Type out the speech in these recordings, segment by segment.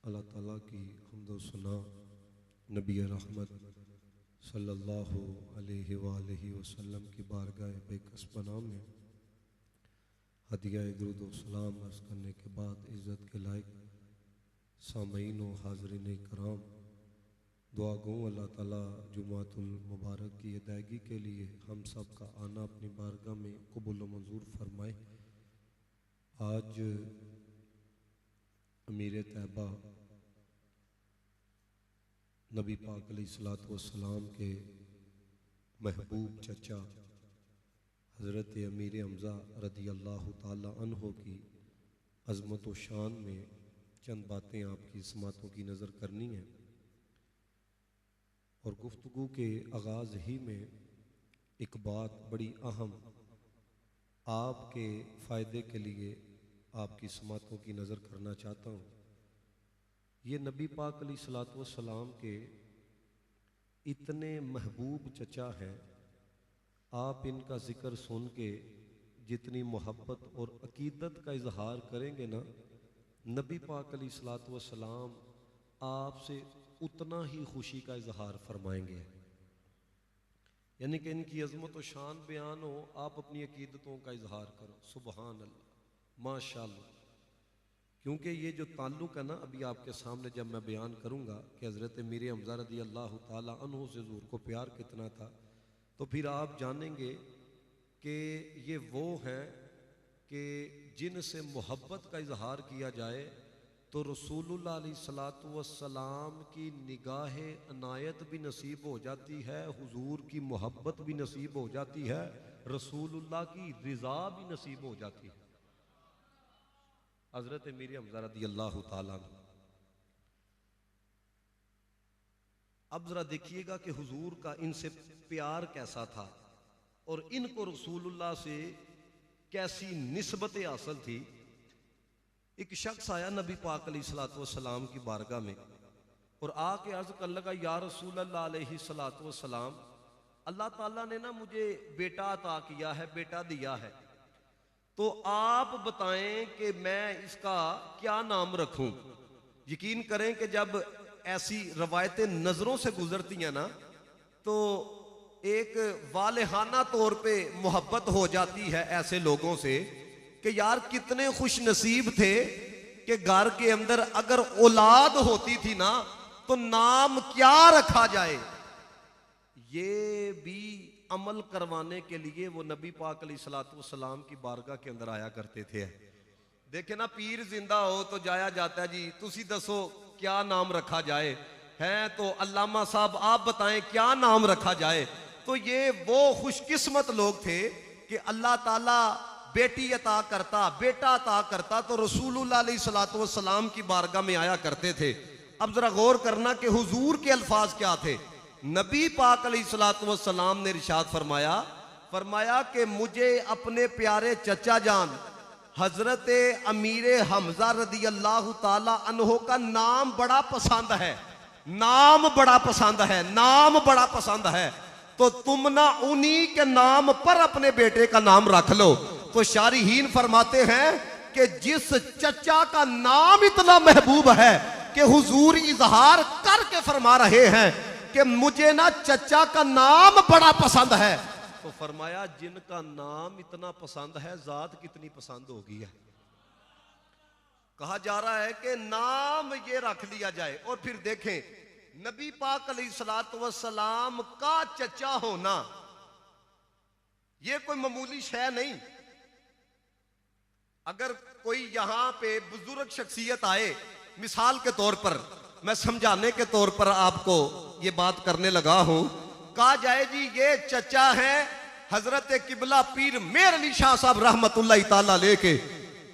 अल्लाह ताला की हम्द व सना नबी रहमत सल्लल्लाहु अलैहि वसल्लम की बारगाह बेकस पनाह में हदिया दुरूद व सलाम अर्ज़ करने के बाद इज़्ज़त के लायक सामईन व हाज़रीन कराम दुआ गो अल्लाह ताला जुमातुल मुबारक की अदायगी के लिए हम सब का आना अपनी बारगाह में कबूल व मंजूर फरमाए। आज अमीर तैयबा नबी पाक अलैहिस्सलातु वस्सलाम के महबूब चचा हज़रत अमीर हमज़ा रदी अल्लाह ताला अन्हो की अज़मत व शान में चंद बातें आपकी समातों की नज़र करनी है। और गुफ्तगू के आगाज़ ही में एक बात बड़ी अहम आपके फ़ायदे के लिए आपकी समातों की नज़र करना चाहता हूँ। ये नबी पाक अलैहिस्सलातु वस्सलाम के इतने महबूब चचा हैं, आप इनका ज़िक्र सुन के जितनी मोहब्बत और अकीदत का इजहार करेंगे ना, नबी पाक अलैहिस्सलातु वस्सलाम आपसे उतना ही खुशी का इजहार फरमाएंगे। यानी कि इनकी अज़मत व शान बयान हो, आप अपनी अकीदतों का इजहार करो। सुबहान अल्लाह, माशाअल्लाह। क्योंकि ये जो ताल्लुक़ है ना, अभी आपके सामने जब मैं बयान करूँगा कि हज़रत अमीर हमज़ा रज़ी अल्लाह ताला अन्हु से हुज़ूर को प्यार कितना था, तो फिर आप जानेंगे कि ये वो हैं कि जिनसे मोहब्बत का इजहार किया जाए तो रसूलुल्लाह अलैहिस्सलातु वस्सलाम की निगाह अनायत भी नसीब हो जाती है, हुजूर की मोहब्बत भी नसीब हो जाती है, रसूलुल्लाह की रिज़ा भी नसीब हो जाती है। हज़रत अमीर हमज़ा रज़ी अल्लाह ताला। अब जरा देखिएगा कि हुजूर का इनसे प्यार कैसा था और इनको रसूलुल्लाह से कैसी निस्बत हासिल थी। एक शख्स आया नबी पाक अलैहिस्सलातु वस्सलाम की बारगाह में और आके अर्ज कर लगा, या रसूलल्लाह अलैहिस्सलातु वस्सलाम, अल्लाह ताला ने ना मुझे बेटा अता किया है, बेटा दिया है, तो आप बताएं कि मैं इसका क्या नाम रखूं। यकीन करें कि जब ऐसी रवायतें नजरों से गुजरती हैं ना, तो एक वालेहाना तौर पे मोहब्बत हो जाती है ऐसे लोगों से कि यार कितने खुश नसीब थे कि घर के अंदर अगर औलाद होती थी ना, तो नाम क्या रखा जाए। ये भी अमल करवाने के लिए वो नबी पाक अलैहिस्सलातु वस्सलाम की बारगाह के अंदर आया करते थे। देखे ना, पीर जिंदा हो तो जाया जाता है, जी तुसी दसो क्या नाम रखा जाए, हैं तो अल्लामा साहब आप बताएं क्या नाम रखा जाए। तो ये वो खुशकिस्मत लोग थे कि अल्लाह ताला बेटी अता करता, बेटा अता करता, तो रसूलुल्लाह अलैहिस्सलातु वस्सलाम की बारगाह में आया करते थे। अब जरा गौर करना कि हुजूर के अल्फाज क्या थे। नबी पाक अलैहिस्सलातु वस्सलाम ने इरशाद फरमाया कि मुझे अपने प्यारे चचा जान हजरत अमीर हमज़ा रदी अल्लाह ताला अन्हो का नाम बड़ा पसंद है, नाम बड़ा पसंद है, नाम बड़ा पसंद है, तो तुम ना उन्हीं के नाम पर अपने बेटे का नाम रख लो। तो शारिहीन फरमाते हैं कि जिस चचा का नाम इतना महबूब है कि हुजूर इजहार करके फरमा रहे हैं कि मुझे ना चचा का नाम बड़ा पसंद है, तो फरमाया जिनका नाम इतना पसंद है, जात कितनी पसंद होगी है। कहा जा रहा है कि नाम ये रख लिया जाए। और फिर देखें, नबी पाक अलैहिस्सलातु वस्सलाम का चचा होना ये कोई मामूली शय नहीं। अगर कोई यहां पे बुजुर्ग शख्सियत आए, मिसाल के तौर पर, मैं समझाने के तौर पर आपको ये बात करने लगा हूं, कहा जाए जी ये चचा है हजरत किबला पीर मेर अली शाह साहब रहमतुल्लाह ताला लेके,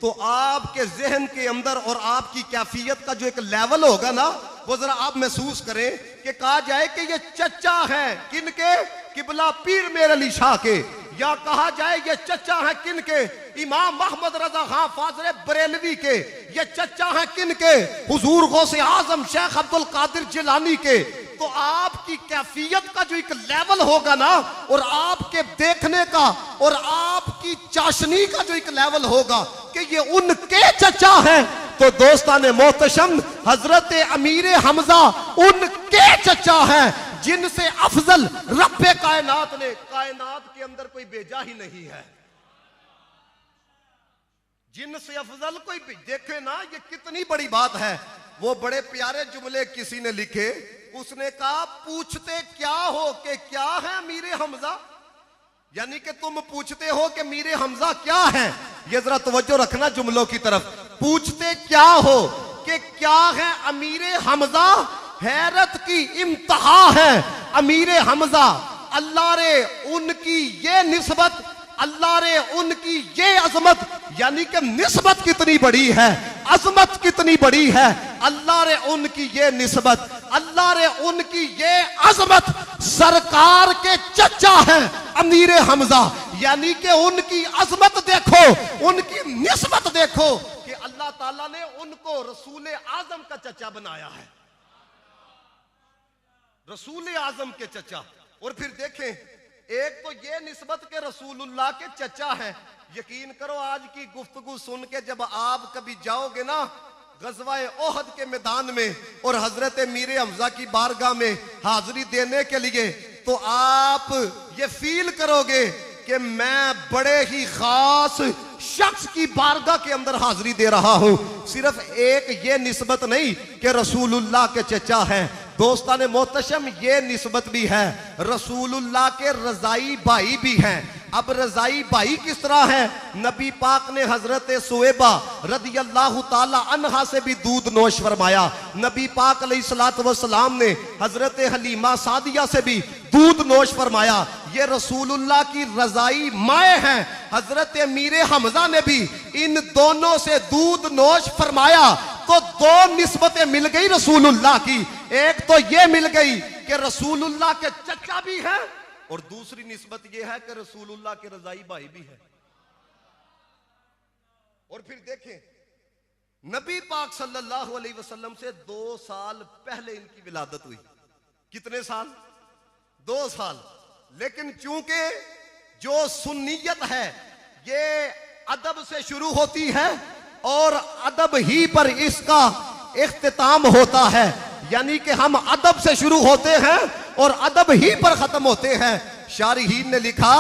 तो आपके जहन के अंदर और आपकी कैफियत का जो एक लेवल होगा ना, वो जरा आप महसूस करें कि कहा जाए कि ये चचा है किनके, किबला पीर मेर अली शाह के, या कहा जाए ये चचा है किन के, इमाम मोहम्मद रजा खां फाजरे बरेलवी के, ये चचा है किन के, हुजूर गौसे आजम शेख अब्दुल कादिर जिलानी के, तो आपकी कैफियत का जो एक लेवल होगा ना, और आपके देखने का और आपकी चाशनी का जो एक लेवल होगा कि ये उनके चचा हैं, तो दोस्तान मोहतशम हजरत अमीर हमजा उनके चचा हैं जिनसे अफजल रब्बे कायनात ने कायनात के अंदर कोई भेजा ही नहीं है। जिनसे अफजल कोई देखे ना, ये कितनी बड़ी बात है। वो बड़े प्यारे जुमले किसी ने लिखे, उसने कहा पूछते क्या हो कि क्या है मीरे हमजा, यानी कि तुम पूछते हो कि मीरे हमजा क्या है। ये जरा तवज्जो रखना जुमलों की तरफ। पूछते क्या हो कि क्या है अमीरे हमजा, हैरत की इम्तहा है अमीरे हमजा। अल्लाह रे उनकी ये निस्बत, अल्लाह रे उनकी ये अजमत, यानी कि निस्बत कितनी बड़ी है, अजमत कितनी बड़ी है। अल्लाह रे उनकी ये निस्बत, अल्लाह रे उनकी ये अजमत, सरकार के चचा हैं अमीरे हमजा, यानी कि उनकी अजमत देखो, उनकी निस्बत देखो कि अल्लाह ताला ने उनको रसूल आजम का चचा बनाया है, रसूल आजम के चचा। और फिर देखें, एक तो ये निस्बत के रसूलुल्लाह के चचा है। यकीन करो आज की गुफ्तगू सुन के जब आप कभी जाओगे ना गज़वाए ओहद के मैदान में और हजरत मीरे हमजा की बारगाह में हाजिरी देने के लिए, तो आप ये फील करोगे कि मैं बड़े ही खास शख्स की बारगाह के अंदर हाजिरी दे रहा हूं। सिर्फ एक ये निस्बत नहीं कि रसूलुल्लाह के चचा हैं, दोस्तान मोहतशम ये निस्बत भी है, रसूलुल्लाह के रजाई भाई भी हैं। अब रजाई भाई किस तरह है, नबी पाक ने हजरत सुएबा रदी अल्लाह ताला अन्हा से भी दूध नोश फरमाया। नबी पाक अलैहिस्सलातु वस्सलाम ने हजरत हलीमा सादिया से भी दूध नोश फरमाया। ये रसूलुल्लाह की रजाई माए हैं। हजरत मीरे हमजा ने भी इन दोनों से दूध नोश फरमाया। तो दो निस्बतें मिल गई रसूलुल्लाह की, एक तो ये मिल गई कि रसूलुल्लाह के चचा भी हैं, और दूसरी निस्बत यह है कि रसूलुल्लाह के रजाई भाई भी है। और फिर देखें, नबी पाक सल्लल्लाहु अलैहि वसल्लम से 2 साल पहले इनकी विलादत हुई। कितने साल? 2 साल। लेकिन चूंकि जो सुन्नियत है ये अदब से शुरू होती है और अदब ही पर इसका इख्तिताम होता है, यानी कि हम अदब से शुरू होते हैं और अदब ही पर खत्म होते हैं। शारिहीन ने लिखा,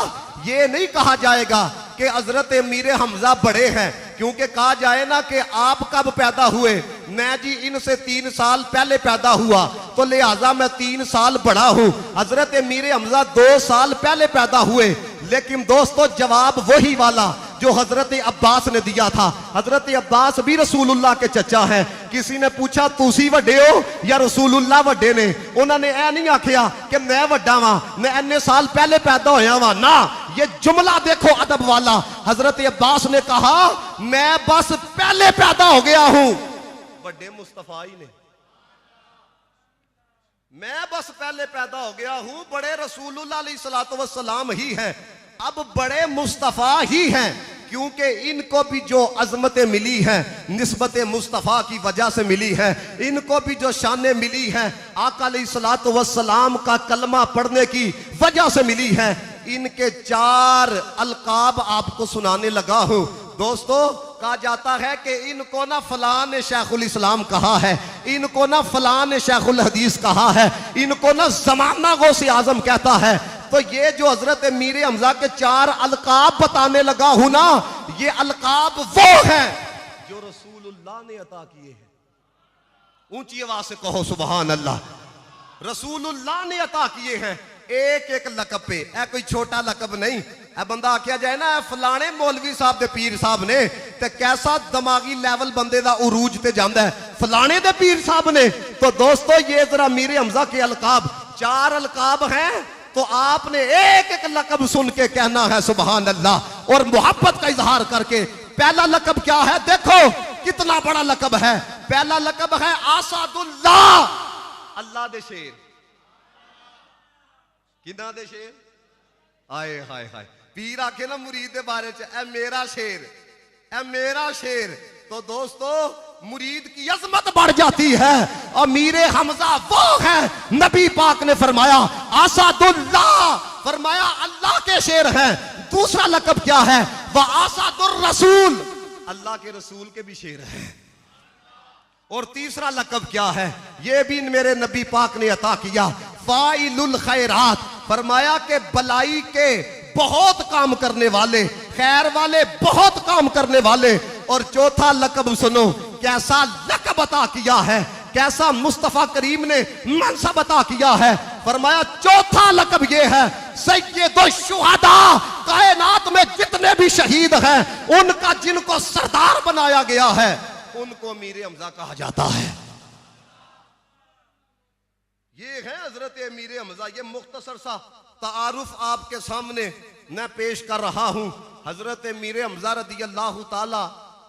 ये नहीं कहा जाएगा कि हजरत मीरे हमजा बड़े हैं, क्योंकि कहा जाए ना कि आप कब पैदा हुए, मैं जी इनसे 3 साल पहले पैदा हुआ, तो लिहाजा मैं 3 साल बड़ा हूं। हजरत मीरे हमजा 2 साल पहले पैदा हुए। लेकिन दोस्तों जवाब वही वाला जो हजरत अब्बास ने दिया था। हजरत अब्बास भी रसूलुल्लाह के चचा हैं। किसी ने पूछा तुसी वड्डे हो या रसूलुल्लाह वड्डे ने, उन्होंने ऐ नहीं आखिया कि मैं वड्डा वां, मैं इन्ने साल पहले पैदा होया वां ना। ये जुमला देखो अदब वाला। हजरत अब्बास ने कहा मैं बस पहले पैदा हो गया हूं, वड्डे मुस्तफा ही ने, मैं बस पहले पैदा हो गया हूं, बड़े रसूलुल्लाह अलैहिस्सलातु वस्सलाम ही हैं। अब बड़े मुस्तफा ही हैं, क्योंकि इनको भी जो अजमतें मिली हैं निस्बत मुस्तफा की वजह से मिली है। इनको भी जो शानें मिली हैं आका अलैहिस्सलातु वस्सलाम का कलमा पढ़ने की वजह से मिली है। इनके 4 अलकाब आपको सुनाने लगा हूं। दोस्तों कहा जाता है कि इनको ना फलां ने शेखुल इस्लाम कहा है, इनको ना फलां ने शेखुल हदीस कहा है, इनको ना ज़माना गौसे आजम कहता है। तो ये जो हजरत मीरे हमजा के 4 अलकाब बताने लगा हूं ना, ये अलकाब वो हैं जो रसूलुल्लाह ने अता किए हैं। ऊंची आवाज से कहो सुभान अल्लाह। रसूलुल्लाह ने अता किए हैं एक एक लकब पे। ऐ कोई छोटा लकब नहीं। ऐ बंदा आख्या जाए ना फलाने मौलवी साहब दे पीर साहब ने, ते कैसा दिमागी लेवल बंदे दा उरूज ते जांदा है, फलाने दे पीर साहब ने। तो दोस्तों ये जरा मीरे हमजा के अलकाब 4 अलकाब हैं, तो आपने एक एक लकब सुन के कहना है सुभान अल्लाह और मोहब्बत का इजहार करके। पहला लकब क्या है, देखो कितना बड़ा लकब है। पहला लकब है आसादुल्लाह, अल्लाह दे शेर। किदा दे शेर? आए हाय हाय, पीर आखे ना मुरीद के बारे च ए मेरा शेर, ए मेरा शेर। तो दोस्तों मुरीद की अजमत बढ़ जाती है। अमीर हमजा वो है, नबी पाक ने फरमाया आसादुल्लाह, फरमाया अल्लाह के शेर हैं। दूसरा लक़ब क्या है? वह आसादुर रसूल, अल्लाह के रसूल के भी शेर हैं। और तीसरा लक़ब क्या है? यह भी मेरे नबी पाक ने अता किया, फाइलुल खैरात, फरमाया के भलाई के बहुत काम करने वाले, खैर वाले बहुत काम करने वाले। और चौथा लक़ब सुनो, कैसा लक़ब अता किया है, कैसा मुस्तफा करीम ने मनसब अता किया है। फरमाया चौथा लक़ब ये है, सय्यदुश शुहदा, कायनात में जितने भी शहीद हैं उनका जिनको सरदार बनाया गया है उनको अमीर हमजा कहा जाता है। ये है हजरत अमीर हमजा। ये मुख्तसर सा तारुफ आपके सामने मैं पेश कर रहा हूं। हजरत अमीर हमजा रदी अल्लाह ताला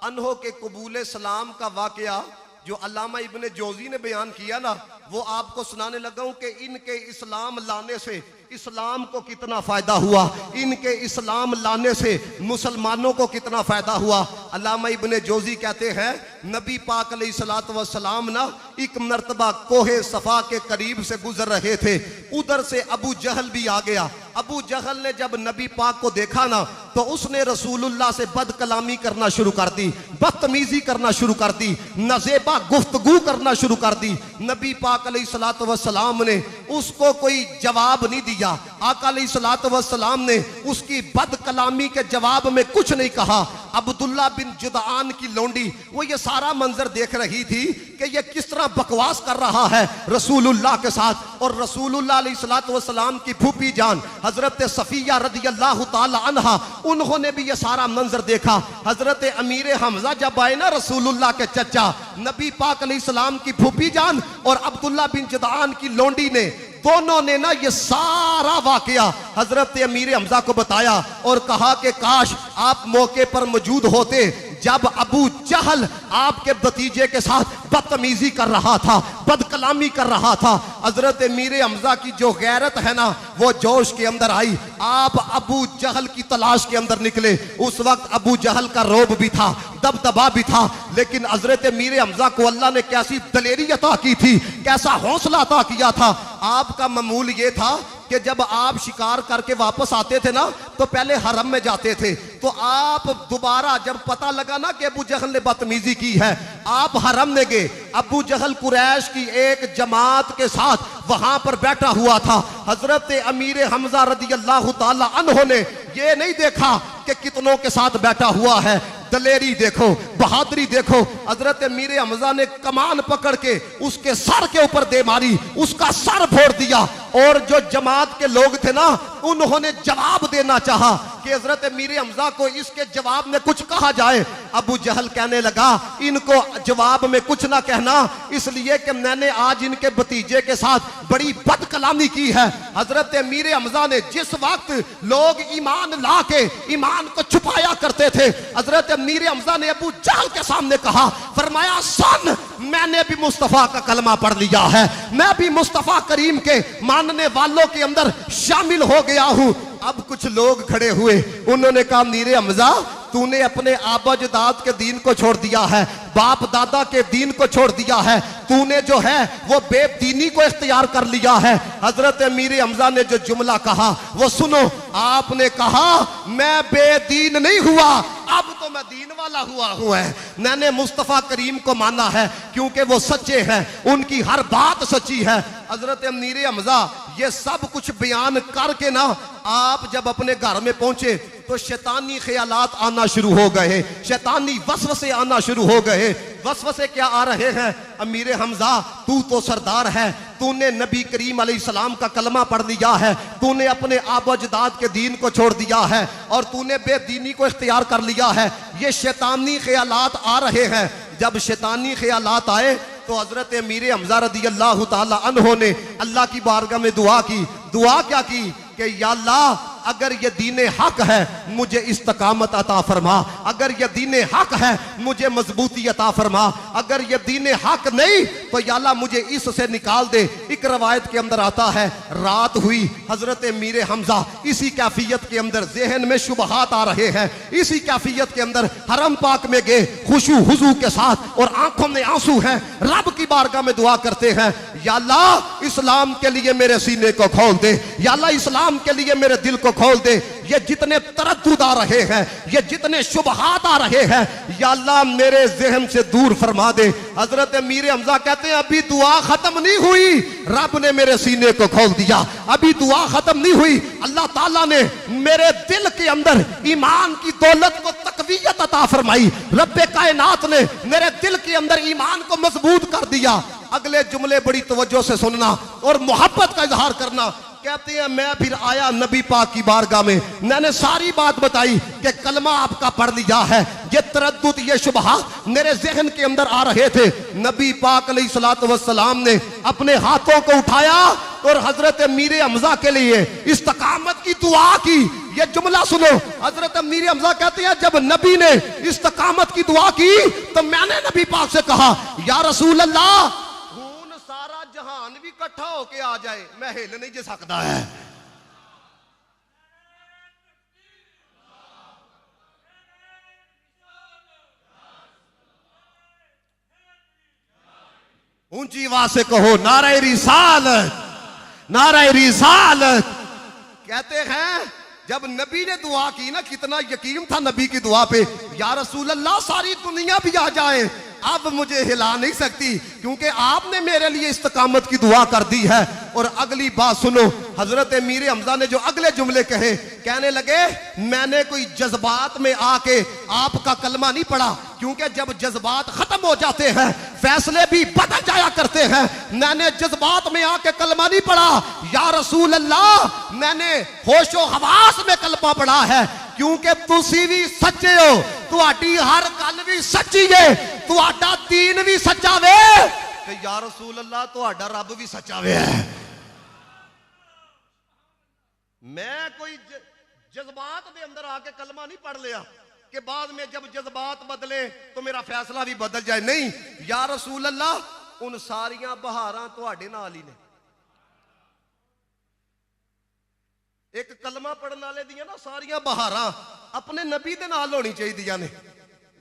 अन्हो के कबूल सलाम का वाकया जो अल्लामा इब्ने जोजी ने बयान किया ना, वो आपको सुनाने लगा हूं कि इनके इस्लाम लाने से इस्लाम को कितना फायदा हुआ, इनके इस्लाम लाने से मुसलमानों को कितना फायदा हुआ। अल्लामा इब्ने जोजी कहते हैं नबी पाक अलैहिस्सलातु वस्सलाम ना एक मर्तबा कोहे सफा के करीब से गुजर रहे थे, उधर से अबू जहल भी आ गया। अबू जहल ने जब नबी पाक को देखा ना तो उसने रसूलुल्लाह से बदकलामी करना शुरू कर दी, बदतमीजी करना शुरू कर दी, नज़ेबा गुफ्तगू करना शुरू कर दी। नबी पाक अलैहिस्सलातु वस्सलाम ने उसको कोई जवाब नहीं दिया। आका अलैहिस्सलातु वस्सलाम ने उसकी बदकलामी के जवाब में कुछ नहीं कहा। अब्दुल्ला बिन जुदआन की लोंडी वो ये सारा मंजर देख रही थी कि ये किस तरह बकवास कर रहा है रसूलुल्लाह के साथ। और रसूलुल्लाह अलैहिस्सलातु वस्सलाम की फूफी जान हजरत सफिया रदियल्लाहु ताला अन्हा, उन्होंने भी ये सारा मंजर देखा। हजरत अमीर हमजा जब आए ना, रसूलुल्लाह के चचा नबी पाक अलैहिस्सलाम की फूफी जान और अब्दुल्ला बिन जुदआन की लोंडी ने, दोनों ने ना ये सारा वाकया हजरत अमीर हमजा को बताया और कहा कि काश आप मौके पर मौजूद होते जब अबू जहल आपके भतीजे के साथ बदतमीजी कर रहा था, बदकलामी कर रहा था। हजरत अमीर हमजा की जो गैरत है ना वो जोश के अंदर आई। आप अबू जहल की तलाश के अंदर निकले। उस वक्त अबू जहल का रोब भी था, दबदबा भी था, लेकिन हजरत अमीर हमजा को अल्लाह ने कैसी दलेरी अता की थी, कैसा हौसला अता किया था। आपका मामूल ये था कि जब आप शिकार करके वापस आते थे ना तो पहले हरम में जाते थे, तो आप दोबारा जब पता लगा ना कि अबू जहल ने बदतमीजी की है, आप हरम में गए। अबू जहल कुरैश की एक जमात के साथ वहां पर बैठा हुआ था। हजरत अमीर हमजा रदियल्लाहु ताला अन्हो ने ये नहीं देखा कि कितनों के साथ बैठा हुआ है। दलेरी देखो, बहादुरी देखो। हजरत अमीर हमजा ने कमान पकड़ के उसके सर के ऊपर दे मारी, उसका सर फोड़ दिया। और जो जमात के लोग थे ना उन्होंने जवाब देना चाहा कि हजरत अमीर हमजा को इसके जवाब में कुछ कहा जाए। अबू जहल कहने लगा इनको जवाब में कुछ ना कहना, इसलिए कि मैंने आज इनके भतीजे के साथ बड़ी बदकलामी की है। हजरत अमीर हमजा ने जिस वक्त लोग ईमान ला के ईमान को छुपाया करते थे, हजरत अमीर हमजा ने अबू जहल के सामने कहा, फरमाया सुन, मैंने भी मुस्तफा का कलमा पढ़ लिया है, मैं भी मुस्तफा करीम के मानने वालों के अंदर शामिल हो गया हूं। अब कुछ लोग खड़े हुए, उन्होंने कहा अमीर हमजा तूने अपने आबाजदाद के दीन को छोड़ दिया है, बाप दादा के दीन को छोड़ दिया है, तूने जो है वो बेदीनी को इख्तियार कर लिया है। हजरत अमीर हमजा ने जो जुमला कहा वो सुनो। आपने कहा मैं बेदीन नहीं हुआ, अब तो मैं दीन वाला हुआ हूं। मैंने मुस्तफा करीम को माना है क्योंकि वो सच्चे हैं, उनकी हर बात सच्ची है। हजरत अमीर हमजा ये सब कुछ बयान करके ना आप जब अपने घर में पहुंचे तो शैतानी ख्यालात आना शुरू हो गए, शैतानी वसवसे आना शुरू हो गए। वसवसे क्या आ रहे हैं? अमीर हमजा तू तो सरदार है, तूने नबी करीम अलैहिस्सलाम का कलमा पढ़ लिया है, तूने अपने आबाजदाद के दीन को छोड़ दिया है और तूने बेदीनी को इख्तियार कर लिया है। ये शैतानी ख्यालात आ रहे हैं। जब शैतानी ख्यालात आए तो हजरत अमीर हमजा रदियल्लाहु ताला अन्हो ने अल्लाह की बारगाह में दुआ की। दुआ क्या की कि या अल्लाह अगर ये दीन हक है मुझे इस्तकामत अता फरमा, अगर ये दीन हक है मुझे मजबूती अता फरमा, अगर ये दीन हक नहीं तो या अल्लाह मुझे इससे निकाल दे। एक रवायत के अंदर आता है रात हुई, हजरत मीर हमजा इसी कैफियत के अंदर जहन में शुबहात आ रहे हैं, इसी कैफियत के अंदर हरम पाक में गए खुशू हुजू के साथ और आंखों में आंसू हैं, रब की बारगाह में दुआ करते हैं या अल्लाह इस्लाम के लिए मेरे सीने को खोल दे, या अल्लाह इस्लाम के लिए मेरे दिल को खोल दे। ये जितने तरद्दुद आ रहे हैं, ये जितने शुबहात आ रहे हैं, या अल्लाह मेरे जहन से दूर फरमा दे। हजरत मीर हमजा कहते हैं अभी दुआ खत्म नहीं हुई, रब ने मेरे सीने को खोल दिया। अभी दुआ खत्म नहीं हुई, अल्लाह ताला ने मेरे दिल के अंदर ईमान की दौलत को तकवीयत अता फरमाई। रब्बे कायनात ने मेरे दिल के अंदर ईमान को मजबूत कर दिया। अगले जुमले बड़ी तवज्जो से सुनना और मोहब्बत का इजहार करना। कहते हैं मैं फिर आया नबी पाक की बारगाह में, मैंने सारी बात बताई कि कलमा आपका पढ़ लिया है। ये तरद्दुद ये शुबहा मेरे जहन के अंदर आ रहे थे। नबी पाक अलैहिस्सलातु वस्सलाम ने अपने हाथों को उठाया और हजरत मीर हमजा के लिए इस्तकामत की दुआ की। ये जुमला सुनो, हजरत मीर हमजा कहते हैं जब नबी ने इस्तकामत की दुआ की तो मैंने नबी पाक से कहा या रसूल अल्लाह, खून सारा जहान भी इकट्ठा होके आ जाए मैं हिल नहीं जा सकता है। ऊंची आवाज से कहो नारे रिसालत, नारे रिसालत। कहते हैं जब नबी ने दुआ की ना, कितना यकीन था नबी की दुआ पे, या रसूल अल्लाह सारी दुनिया भी आ जाए अब मुझे हिला नहीं सकती क्योंकि आपने मेरे लिए इस्तकामत की दुआ कर दी है। और अगली बात सुनो, हजरत मीर हमजा ने जो अगले जुमले कहे, कहने लगे मैंने कोई जज्बात में आके आपका कलमा नहीं पढ़ा, क्योंकि जब जज्बात खत्म हो जाते हैं फैसले भी बदल जाया करते हैं। मैंने जज्बात में आके कलमा नहीं पढ़ा या रसूल अल्लाह, मैंने होशो हवास में कलमा पढ़ा है, क्योंकि तुसी भी सच्चे हो, तुहाडी हर गल भी सच्ची है, तुहाडा दीन भी सच्चा वे, या रसूल अल्लाह तुहाडा रब भी सच्चा वे। मैं कोई जज्बात के अंदर आके कलमा नहीं पढ़ लिया कि बाद में जब जज्बात बदले तो मेरा फैसला भी बदल जाए। नहीं, या रसूल अल्लाह उन सारियां बहारां तुहाडे नाल ही ने। एक कलमा पढ़ने वाले दियां ना सारियां बहारां अपने नबी दे नाल होनी चाहिए ने,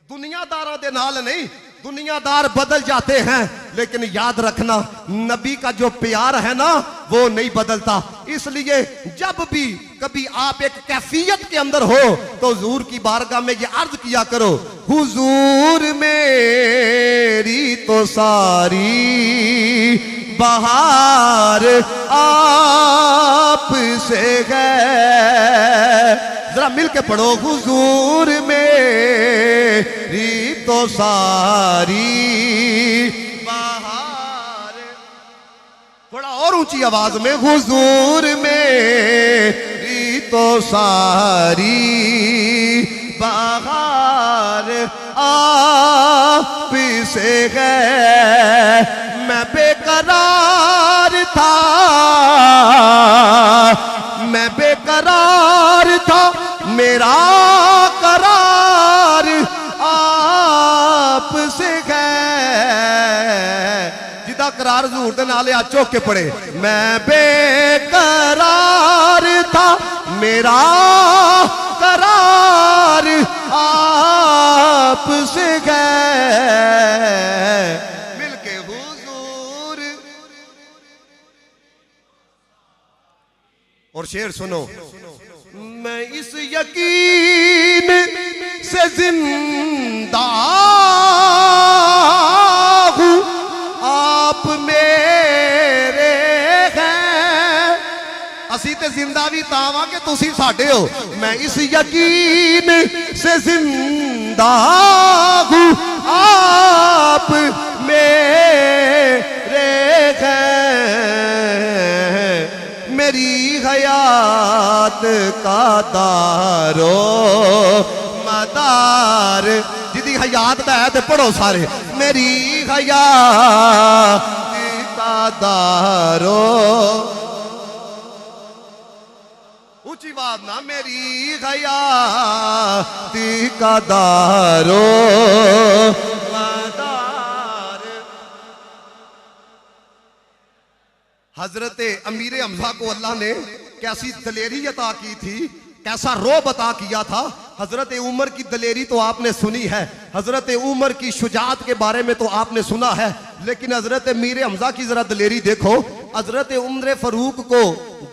दुनियादारां दे नाल नहीं। दुनियादार बदल जाते हैं लेकिन याद रखना नबी का जो प्यार है ना वो नहीं बदलता। इसलिए जब भी कभी आप एक कैफियत के अंदर हो तो हुजूर की बारगाह में ये अर्ज किया करो, हुजूर मेरी तो सारी बहार आप से है। जरा मिल के पढ़ो, हुजूर मेरी तो सारी बहार। थोड़ा और ऊंची आवाज में, हुजूर मेरी तो सारी बहार आप से है। मैं बेकरार था, मैं बेकरार था, मेरा करार आप से है। जिदा करार हजूर दे नाल आ चौक के पड़े, मैं बेकरार था, मेरा करार आप से है। मिलके हुजूर। और शेर सुनो, मैं इस यकीन से जिंदा हूं आप मेरे हैं। असी ते जिंदा भी तावा कि तुसी साडे हो। मैं इस यकीन से जिंदा हूं आप मेरे हैं। मेरी हयात का दारो मदार, जिदी हयात दा है ते पढ़ो सारे, मेरी हयात का दारो। ऊंची बात ना हयाती का दारो मदार। हजरत अमीर हमजा को अल्लाह ने कैसी दलेरी अता की थी, कैसा रोब अता किया था। हजरत उमर की दलेरी तो आपने सुनी है, हजरत उमर की शुजात के बारे में तो आपने सुना है, लेकिन हजरत मीर हमजा की जरा दलेरी देखो। हजरत उमर फारूक को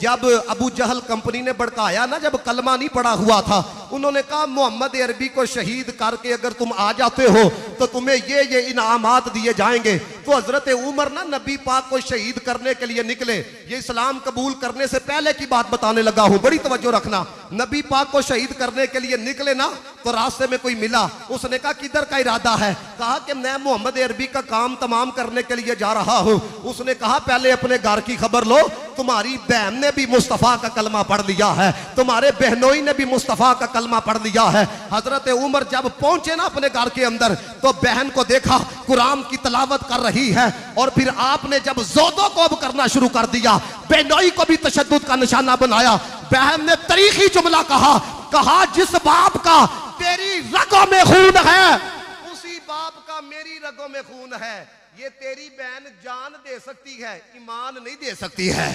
जब अबू जहल कंपनी ने भड़काया ना, जब कलमा नहीं पड़ा हुआ था, उन्होंने कहा मोहम्मद अरबी को शहीद करके अगर तुम आ जाते हो तो तुम्हें ये इनामात दिए जाएंगे। तो हजरत उमर ना नबी पाक को शहीद करने के लिए निकले। ये इस्लाम कबूल करने से पहले की बात बताने लगा हूं, बड़ी तवज्जो रखना। नबी पाक को शहीद करने के लिए निकले ना, तो रास्ते में कोई मिला, उसने कहा किधर का इरादा है? कहा कि मैं मोहम्मद अरबी का काम तमाम करने के लिए जा रहा हूं। उसने कहा पहले अपने घर की खबर लो, तुम्हारी बहन ने भी मुस्तफा का कलमा पढ़ लिया है, तुम्हारे बहनोई ने भी मुस्तफा का कलमा पढ़ लिया है। हजरत उमर जब पहुंचे ना अपने घर के अंदर, तो बहन को देखा कुरान की तलावत कर रही है, और फिर आपने जब जोदो को अब करना शुरू कर दिया, बहनोई को भी तशद्दुद का निशाना बनाया। बहन ने तरीखी जुमला कहा जिस बाप का तेरी रगों में खून है, उसी बाप का मेरी रगों में खून है। ये तेरी बहन जान दे सकती है, ईमान नहीं दे सकती है।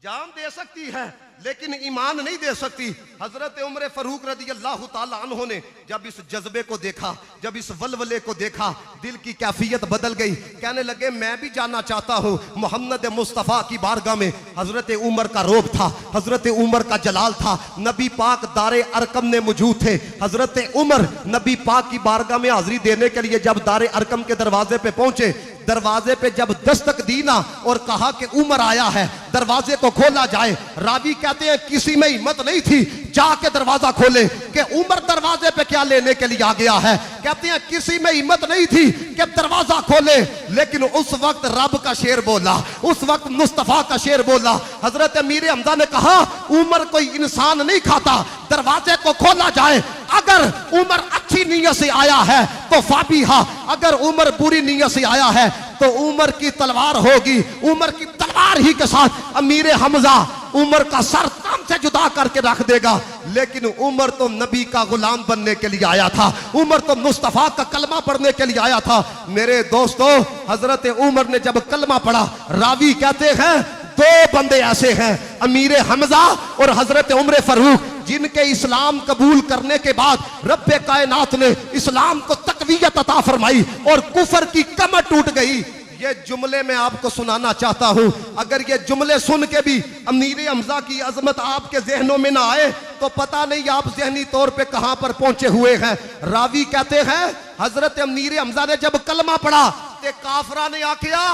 जान दे सकती है लेकिन ईमान नहीं दे सकती। हजरत उमर फारूक रदी अल्लाह ताला अन्हो ने जब इस जज्बे को देखा, जब इस वलवले को देखा, दिल की कैफियत बदल गई। कहने लगे मैं भी जानना चाहता हूं मोहम्मद मुस्तफ़ा की बारगाह में। हजरत उमर का रोब था, हजरत उमर का जलाल था। नबी पाक दारे अरकम में मौजूद थे। हजरत उमर नबी पाक की बारगाह में हाजिरी देने के लिए जब दारे अरकम के दरवाजे पे पहुंचे, दरवाजे पे जब दस्तक दी ना और कहा कि उमर आया है, दरवाजे को खोला जाए। रावी कहते हैं किसी में हिम्मत नहीं थी जाके दरवाजा खोले कि उमर दरवाजे पे क्या लेने के लिए आ गया है। कहते हैं किसी में हिम्मत नहीं थी कि दरवाजा खोले, लेकिन उस वक्त रब का शेर बोला, उस वक्त मुस्तफा का शेर बोला। हजरत मीर हमजा ने कहा उमर कोई इंसान नहीं खाता, दरवाजे को खोला जाए। अगर उमर अच्छी नीयत से आया है तो फाबिहा, अगर उमर बुरी नीयत से आया है तो उमर की तलवार होगी। उमर की तलवार ही के साथ अमीर हमजा उमर का सर तन से जुदा करके रख देगा। लेकिन उमर तो नबी का गुलाम बनने के लिए आया था, उमर तो मुस्तफा का कलमा पढ़ने के लिए आया था। मेरे दोस्तों, हजरत उमर ने जब कलमा पढ़ा, रावी कहते हैं दो बंदे ऐसे हैं, अमीर हमजा और हजरत उमर फारूक, जिनके इस्लाम कबूल करने के बाद रब्बे कायनात ने इस्लाम को तकवीयत अता फरमाई और कुफर की कमर टूट गई। ये जुमले मैं आपको सुनाना चाहता हूं। अगर ये जुमले सुन के भी अमीर हमजा की अजमत आपके जहनों में ना आए तो पता नहीं आप जहनी तौर पे कहां पर पहुंचे हुए हैं। रावी कहते हैं हजरत अमीर हमजा ने जब कलमा पढ़ा ते काफरा ने आखिया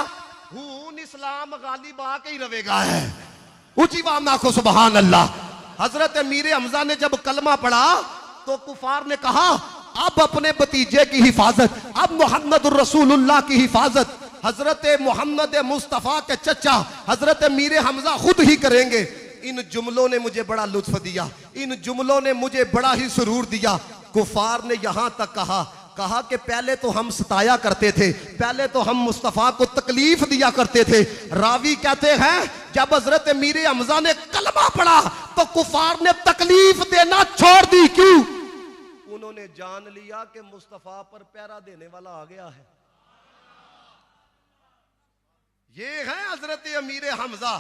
हून इस्लाम गालिब आके ही रवेगा है। ऊंची बात नाखो सुबहान अल्लाह। हजरत अमीर हमजा ने जब कलमा पढ़ा तो कुफार ने कहा अब अपने भतीजे की हिफाजत, अब मोहम्मद रसूलुल्लाह की हिफाजत हजरत मोहम्मद मुस्तफ़ा के चचा हजरत अमीर हमजा खुद ही करेंगे। इन जुमलों ने मुझे बड़ा लुत्फ दिया, इन जुमलों ने मुझे बड़ा ही सुरूर दिया। कुफार ने यहां तक कहा कि पहले तो हम सताया करते थे, पहले तो हम मुस्तफ़ा को तकलीफ दिया करते थे। रावी कहते हैं जब हजरत अमीर हमजा ने कलमा पढ़ा तो कुफार ने तकलीफ देना छोड़ दी। क्यों? उन्होंने जान लिया कि मुस्तफ़ा पर पहरा देने वाला आ गया है। ये है हजरत अमीर हमजा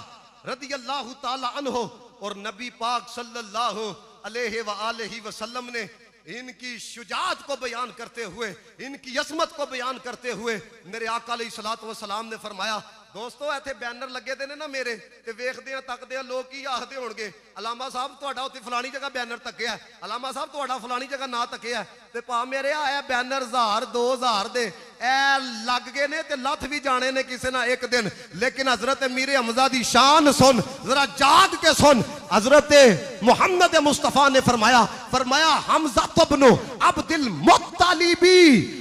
रदियल्लाहु ताला अन्हो। और नबी पाक सल्लल्लाहु अलैहि वसल्लम ने इनकी शुजात को बयान करते हुए, इनकी असमत को बयान करते हुए मेरे आका अलैहिस्सलातु वस्सलाम ने फरमाया, दोस्तों इत्थे बैनर लगे दे ने ना मेरे ते वेखदे तकदे लोग की आखदे होणगे अलामा साहब तुहाडा उत्थे फलानी जगह बैनर तकिया, अलामा साहब तुहाडा फलानी जगह ना तकिया। ते भा मेरे आया बैनर 1000 2000 दे ए लग गए ने ते लथ भी जाने ने किसी ना एक दिन। लेकिन हजरत अमीर हमजा दी शान सुन, जरा जाग के सुन। हजरत मोहम्मद मुस्तफ़ा ने फरमाया हमजा तब्नु अब्दुल मुत्तलिबी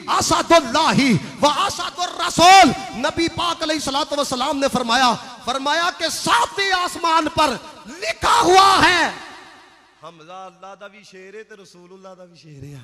असदुल्लाही व असदुर रसूल। नबी पाक अलैहिस्सलातु वस्सलाम ने फरमाया कि सातवें आसमान पर लिखा हुआ है हमजा अल्लाह दा भी शेर है ते रसूलुल्लाह दा भी शेर है।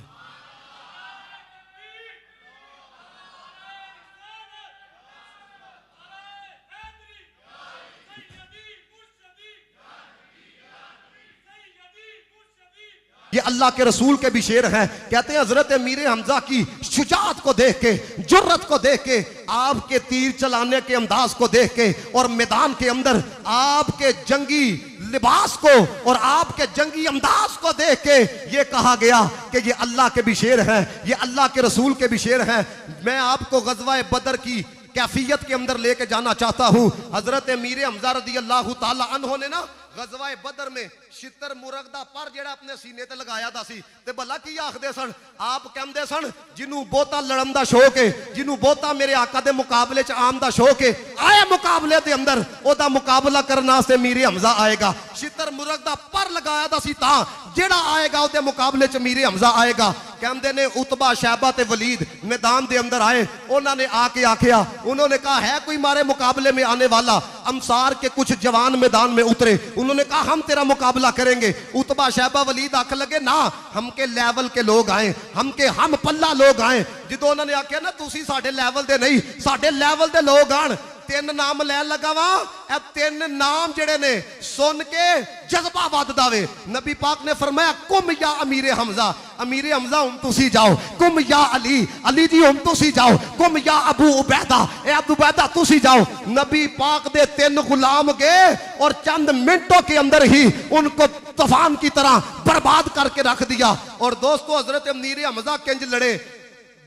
ये अल्लाह के रसूल के भी शेर हैं। कहते हैं हजरत मीर हमजा की शुजाअत को देख के, जुर्रत को देख के, आपके तीर चलाने के अंदाज को देख के और मैदान के अंदर आपके जंगी लिबास को और आपके जंगी अंदाज को देख के ये कहा गया कि ये अल्लाह के भी शेर हैं, ये अल्लाह के रसूल के भी शेर हैं। मैं आपको गज़वा बदर की कैफियत के अंदर लेके जाना चाहता हूं। हजरत मीर हमजा रदी अल्लाह ताला अन्हो ने ना गज़वा बदर में शितर मुरग दा पर जेड़ा अपने सीने ते लगाया दा सी ते भला की आखदे सन, आप कहंदे सन जिन्हों बहुता लड़न दा शौक है, जिन्हों बहुता मेरे आका दे मुकाबले च आम दा शौक है, आए मुकाबले दे अंदर ओदा मुकाबला करने वास्ते मीर हमजा आएगा। शितर मुरग दा पर लगाया दा सी तां जेड़ा आएगा ओदे मुकाबले च मीर हमजा आएगा। कहंदे ने उतबा शैबा ते वलीद मैदान दे अंदर आए, उन्होंने आके आखिया, उन्होंने कहा है कोई हमारे मुकाबले में आने वाला? अंसार के कुछ जवान मैदान में उतरे, उन्होंने कहा हम तेरा मुकाबला करेंगे। उतबा शैबा वलीद आख लगे ना हम के लेवल के लोग आए, हम पल्ला लोग आए। जो उन्होंने आख्या ना तुसी साडे लेवल दे नहीं, साडे लेवल दे लोग आन। तीन नाम लैन लगा वा, ए तीन नाम जेड़े ने सुन के जज्बा वधदा वे। नबी पाक ने फरमाया कुम या अमीर हमजा, अमीर हमजा हुन तुसी जाओ। कुम या अली, अली जी हुन तुसी जाओ। कुम या अबू उबैदा, ए अबू उबैदा तुसी जाओ। नबी पाक दे तीन गुलाम गए और चंद मिनटों के अंदर ही उनको तूफान की तरह बर्बाद करके रख दिया। और दोस्तों हजरत अमीर हमजा किंज लड़े।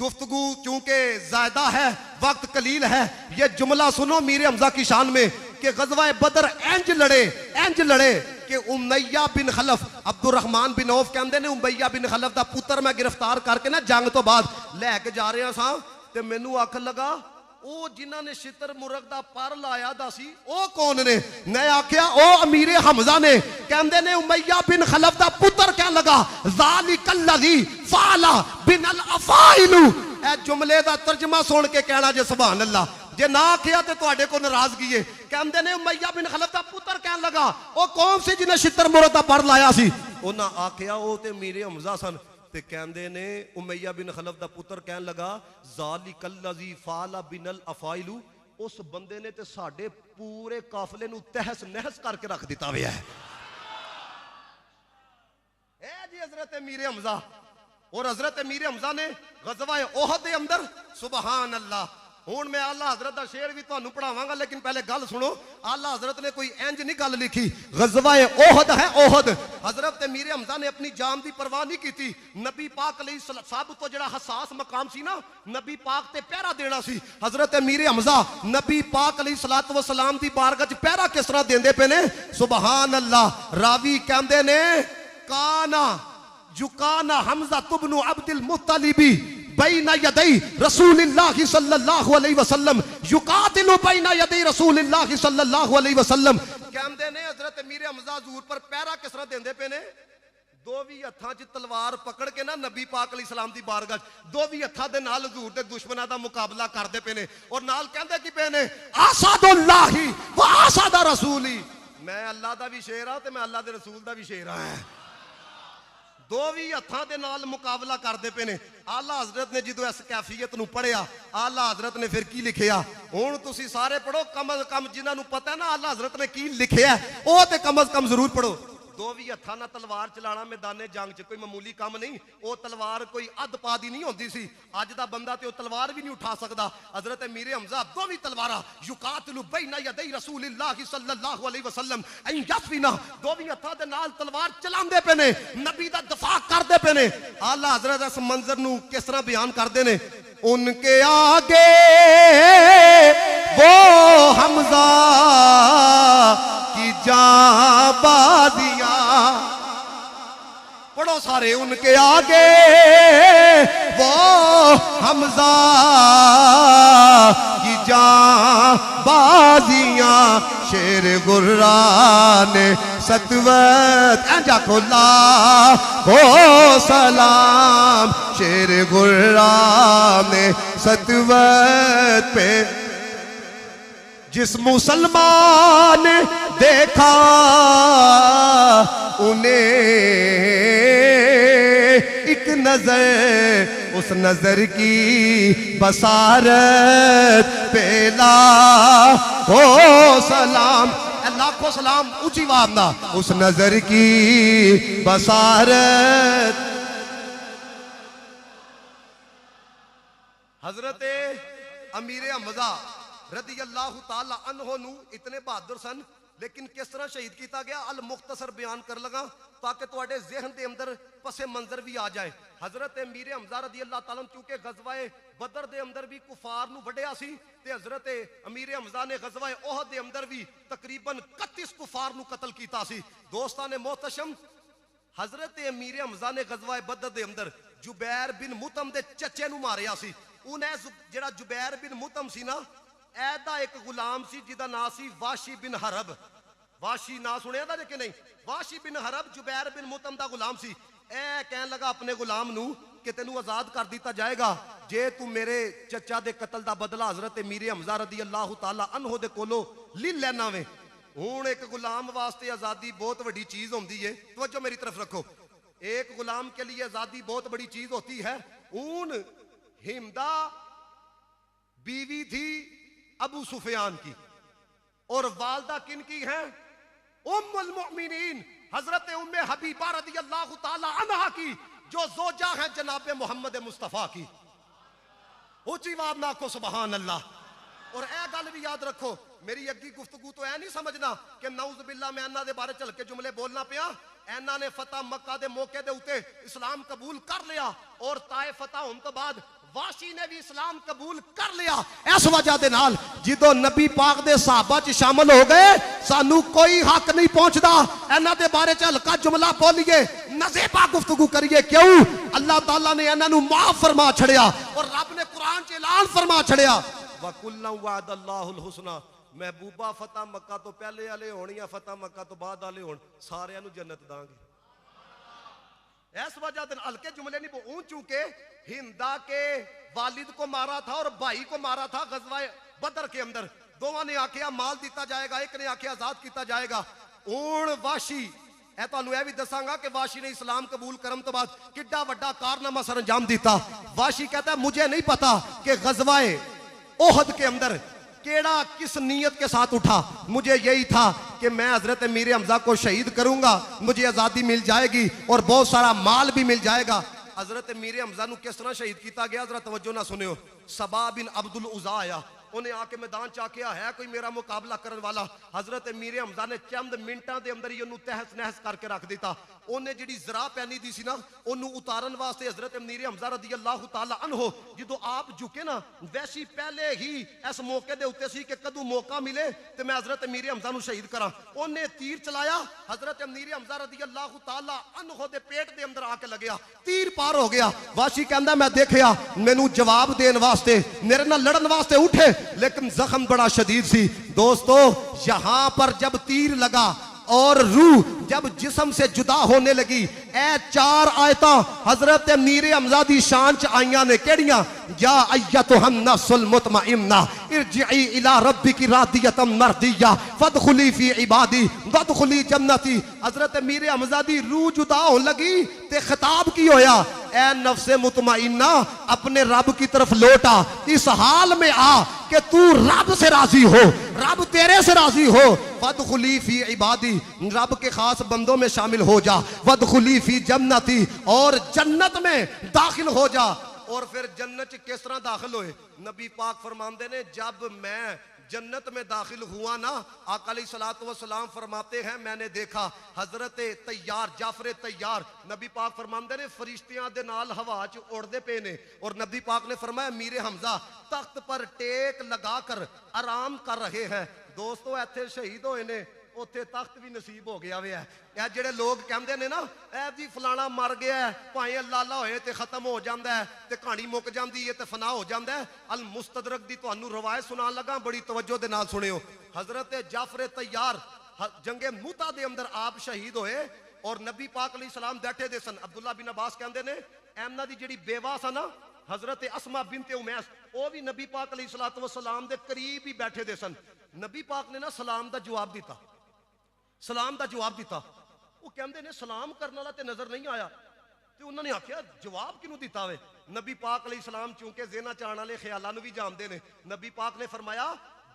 गुफ्तगू चूंकि ज्यादा है, वक्त कलील है, ये जुमला सुनो मीर हमजा की शान में कि गज़वा बदर इंज लड़े कि उमैया बिन खलफ, अब्दुर्रहमान बिन औफ कहंदे ने उमैया बिन खलफ दा पुत्र मैं गिरफ्तार करके ना जंग तो बाद लैके जा रहा सा ते मैनू आख लगा ओ जिन्हां ने शितर मुरग दा पर लाया दा सी ओ कौन ने? मैं आख्या ओ अमीर हमजा ने। कहंदे ने उमैया बिन खलफ दा पुत्र कह लगा ज़ालिकल्लज़ी फ़अला बिनल अफ़ाइलु। ए जुमले दा तर्जमा सुन के कहना जे सुभान अल्लाह, जे ना आख्या ते तुहाडे को नाराजगी है। कहंदे ने उमैया बिन खलफ दा पुत्र कहन लगा ओ कौन सी जिन्हें शितर मुरग दा पर लाया सी? उन्हां आख्या ओ ते मीर हमजा सन। ते कहंदे ने उमैया बिन खलफ दा पुत्र कहन लगा ज़ालिकल्लज़ी फ़अला बिनल अफ़ाइलु, उस बंदे ने ते साडे पूरे काफले नू तहस नहस करके रख दिता हुआ है। ए जी हजरत मीर हमजा। और हजरत मीर हमजा ने गज़वा ओहद दे अंदर सुभान अल्लाह, हुण मैं आला हजरत दा शेर भी तुहानू पढ़ावांगा, लेकिन पहले गल सुनो। आला हजरत ने कोई इंज नहीं गल लिखी, गज़वा ओहद है ओहद। हजरत मीर हमजा ने अपनी जान की परवाह नहीं की। नबी पाक लई सब तो जिहड़ा हसास मकाम सी ना, नबी पाक ते पहरा देना सी। हजरत मीर हमजा नबी पाक लई सलात व सलाम दी बारगाह च पहरा किस तरह देंदे पे ने? सुभान अल्लाह। रावी कहंदे ने काना जुकाना हमजा तुबनु अब्दुल मुत्तलिबी बैना यदई रसूलिल्लाह सल्लल्लाहु अलैहि वसल्लम युकातिलु बैना यदई रसूलिल्लाह सल्लल्लाहु अलैहि वसल्लम। कहंदे ने हजरत मीर हमजा हुजूर पर पहरा किस तरह देंदे पे ने? दो भी हत्थां च तलवार पकड़ के ना नबी पाक अलैहि सलाम दी बारगाह दो भी हत्थां दे नाल हुजूर दे दुश्मनां दा मुकाबला करदे पे ने। और नाल कहंदे कि पे ने आसादुल्लाही व आसादा रसूली, मैं अल्लाह दा भी शेर हां ते मैं अल्लाह दे रसूल दा भी शेर हां। दो भी हत्थां दे नाल मुकाबला करदे पे ने। आला हजरत ने जो इस कैफियत नू पढ़िया, आला हजरत ने फिर की लिखिया? हुण तुसी सारे पढ़ो, कम अज कम जिन्हां नू पता है ना आला हजरत ने की लिखिया ओ ते कम अज कम जरूर पढ़ो। दो भी हत्थां नाल तलवार चलाना मैदाने जंग च कोई मामूली काम नहीं। वो तलवार कोई अध पा दी नहीं होंदी सी। अज दा बंदा ते वो तलवार भी नहीं उठा सकदा। हजरत मीर हमजा दो भी तलवारा युकातिलु बैना यदई रसूलिल्लाह सल्लल्लाहु अलैहि वसल्लम ऐ यस्फिना, दो भी हत्थां दे नाल तलवार चलांदे पे ने, नबी दा दफा करदे पे ने। आला हजरत इस मंजर नू किस तरह बयान करदे ने? उनके आगे वो हमजा की जाबादियां, पढ़ो सारे। उनके आगे वो हमजा की जाबादियां, शेर गुर्रान सतवत ऐंजा खोला हो सलाम, शेर गुर्रान सतवत पे जिस मुसलमान देखा उन्हें एक नजर, उस नजर की बसारत पेला हो सलाम। लाखों सलाम ऊंची आवाज ना। उस नजर की बसारत। हजरत अमीर हमजा रदी अल्लाह ताला अन्हो नू इतने बहादुर सन, लेकिन किस तरह शहीद किया गया अल मुख्तसर बयान कर लगा ताकि तुहाडे ज़हन के अंदर पसे मंजर भी आ जाए। हजरत अमीर हमजा रदी अल्लाह ताला क्योंकि गज़वाए बदर दे अंदर भी कुफार नू वड्या सी ते हजरत अमीर हमजा ने गज़वाए ओहद दे अंदर भी तकरीबन 31 कुफार नू कत्ल कीता सी। दोस्तान मोहतशम, हजरत अमीर हमजा ने गज़वाए बदर दे अंदर जुबैर बिन मुतम दे चचे नू मारिया सी। उन्हें जेड़ा जुबैर बिन मुतम सी ना, ऐदा एक गुलाम सी जिदा नाम सी वाशी बिन हरब। वाशी ना सुनिया था कि नहीं? वाशी बिन हरब जुबैर बिन मुतम दा गुलाम सी। ए कहन लगा अपने गुलाम नू कि तेनू आजाद कर दिता जाएगा जे तू मेरे चचा दे कत्ल दा बदला हजरत मीर हमजा रदी अल्लाह ताला अन्हो दे कोलों ले लेना वे। हुण एक गुलाम वास्ते आजादी बहुत बड़ी चीज होंदी है। तवज्जो मेरी तरफ रखो, एक गुलाम के लिए आजादी बहुत बड़ी चीज होती है। हुण हिमदा बीवी थी अबू सुफियान की और वालदा किन की है? उम्मुल मुमिनीन हजरत उम्मे हबीबा रदी अल्लाह ताला अन्हा की, जो जोजा है जनाब मोहम्मद मुस्तफा की। ऊंची आवाज ना को सुभान अल्लाह। और ए गल भी याद रखो, मेरी अग्गी गुफ्तगू तो ऐ नहीं समझना कि नऊज़ बिल्ला मैं इन्हां दे बारे चल के जुमले बोलना पिया। इन्हां ने फतह मक्का दे मौके दे उते इस्लाम कबूल कर लिया और ताए फतह होने तो बाद वाशी ने भी इस्लाम कबूल कर लिया। इस वजह दे नाल जिदों नबी पाक दे सहाबा च शामिल हो गए, सानू कोई हक नहीं पहुंचदा इन्हां दे बारे च हल्का जुमला बोलिए, नज़ेबा गुफ्तगू करिए। क्यों? अल्लाह ताला ने इन्हां नू माफ फरमा छड़िया और रब ने कुरान च ऐलान फरमा छड़िया वकुल्लु वअदल्लाहुल हुस्ना। महबूबा फतह मक्का तो पहले वाले होण या फतह मक्का तो बाद वाले होण, सारियां नू जन्नत दांगे। इस वजह से हल्के जुमले नहीं ऊंच चूके हिंदा के वालिद को मारा था और भाई को मारा था गज़वाए बदर के अंदर। दोवां ने आख्या माल दिता जाएगा, एक ने आख्या आजाद किया जाएगा। हुण वाशी ए तुहानू यह भी दसांगा कि वाशी ने इस्लाम कबूल करने तो बाद किड्डा वड्डा कारनामा सर अंजाम दिता। वाशी कहता है मुझे नहीं पता कि गज़वाए ओहद के अंदर केड़ा किस नीयत के साथ उठा, मुझे यही था कि मैं हजरत मीर हमजा को शहीद करूंगा, मुझे आजादी मिल जाएगी और बहुत सारा माल भी मिल जाएगा। हजरत मीर हमजा नू किस तरह शहीद किया गया जरा तवज्जो ना सुनियो। सबा बिन अब्दुल उज़ा आया, उन्हें आके मैदान च आख्या है कोई मेरा मुकाबला करने वाला। हजरत मीर हमजा ने चंद मिनटां दे अंदर ही उन्हें तहस नहस करके रख दिता। उन्हें जिहड़ी जरा पहनी दी सी ना, उन्हें उतारन वास्ते हजरत मीर हमजा रदी अल्लाह ताला अन्हो जो आप झुके ना, वैसी पहले ही इस मौके दे उत्ते सी कि कदू मौका मिले तो मैं हजरत मीर हमजा नू शहीद करा। उन्हें तीर चलाया, हजरत मीर हमजा रदी अल्लाह ताला अन्हो दे पेट दे अंदर आके लगया, तीर पार हो गया। वाशी कहंदा मैं देखया मैनू जवाब देने वास्ते मेरे नाल लड़न वास्ते उठे, लेकिन जख्म बड़ा शदीद सी। दोस्तों यहां पर जब तीर लगा और रूह जब जिस्म से जुदा होने लगी, ए चार आयता हजरत मीर हमजा दी शान च आईयां ने। केड़ियां? या अय्यतुहन नफ्सुल मुतमइन्ना इरजिई इला रब्बिकी रादियतम मर्दिया फदखुली फी इबादी वदखुली जन्नती। हजरत मीर हमजा दी रूह जुदा होने लगी ते खिताब की होया, ए नफ्से मुतमइन्ना अपने रब की तरफ लौटा, इस हाल में आ कि तू रब से राजी हो, रब तेरे से राजी हो। वदखुली फी इबादी, रब के खास बंदों में शामिल हो जा। वदखुली फी जन्नती, और जन्नत में दाखिल हो जा। और फिर जन्नत किस तरह दाखिल हुए? नबी पाक फरमाते ने जब मैं जन्नत में दाखिल हुआ ना, आका अलैहिस्सलातु वस्सलाम फरमाते हैं मैंने देखा हजरत तैयार जाफर तैयार, नबी पाक फरमाते ने फरिश्तियां दे नाल हवा च उड़दे पे ने, और नबी पाक ने फरमाया मीर हमजा तख्त पर टेक लगाकर आराम कर रहे हैं। दोस्तों इत्थे शहीद होए ने, उत्थे तख्त भी नसीब हो गया वे। ए जेड़े लोग कहंदे ने ना ए जी फलाना मर गया है, भाएं अल्लाह होए ते खत्म हो जांदा है ते कहानी मुक जांदी है ते फना हो जांदा है। अल मुस्तदरक दी तुहानू रवायत सुनान लगा, बड़ी तवज्जो दे नाल सुनियो। हजरत जाफर तैयार जंगे मुता दे अंदर आप शहीद होए और नबी पाक अलैहिस्सलाम बैठे दे सन। अब्दुल्ला बिन अब्बास कहंदे ने एमना दी जेड़ी बेवा सा ना हजरत अस्मा बिनते उमैस, वो भी नबी पाक अलैहिस्सलातु वस्सलाम दे करीब ही बैठे दे सन। नबी पाक ने ना सलाम दा जवाब दिता, सलाम दा जवाब दिता। वो कहंदे ने सलाम करने वाला ते नजर नहीं आया, तो उन्होंने आख्या जवाब किनू दिता वे? नबी पाक अलैहिस्सलाम चूंकि ज़हना चाहने वाले ख्यालां नू भी जानते ने, नबी पाक ने फरमाया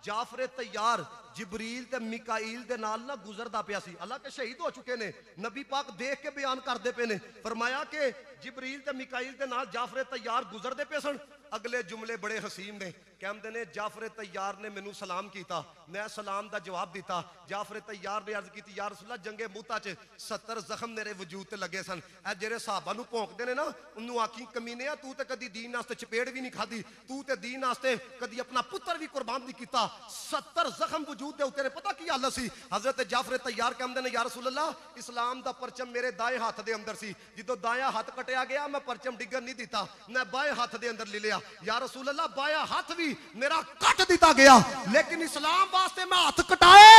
जाफर तैयार जिबरील ते मिकाईल दे नाल ना गुजरदा पिया सी। अल्लाह के शहीद हो चुके ने, नबी पाक देख के बयान करते पे ने, फरमाया कि जिबरील ते मिकाईल दे नाल जाफर तैयार गुजरते पे सन। अगले जुमले बड़े हसीन ने, कहते ने जाफर तैयार ने मैनू सलाम किया, मैं सलाम का जवाब दिता। जाफर तैयार ने अर्ज की, या रसूलल्लाह जंगे मूता च 70 जख्म मेरे वजूद ते लगे सन। ए जेरे साहबा नू भौंकदे ने ना, उन्होंने आखी कमीने तू ते कदी दीन वास्ते चपेड़ भी नहीं खाधी, तू ते दीन वास्ते कदी अपना पुत्र भी कुर्बान नहीं किया। 70 जख्म वजूद दे उत्ते ने, पता की हालत सी। हजरत जाफर तैयार कहते ने, या रसूलल्लाह इस्लाम दा परचम मेरे दाएं हाथ दे अंदर सी, जो दाया हाथ कटिया गया मैं परचम डिगन नहीं दिता, मैं बाएं हाथ दे अंदर ले लिया। या रसूल अल्लाह बाया हाथ भी मेरा कट दिता गया, लेकिन इस्लाम वास्ते मैं हाथ कटाए।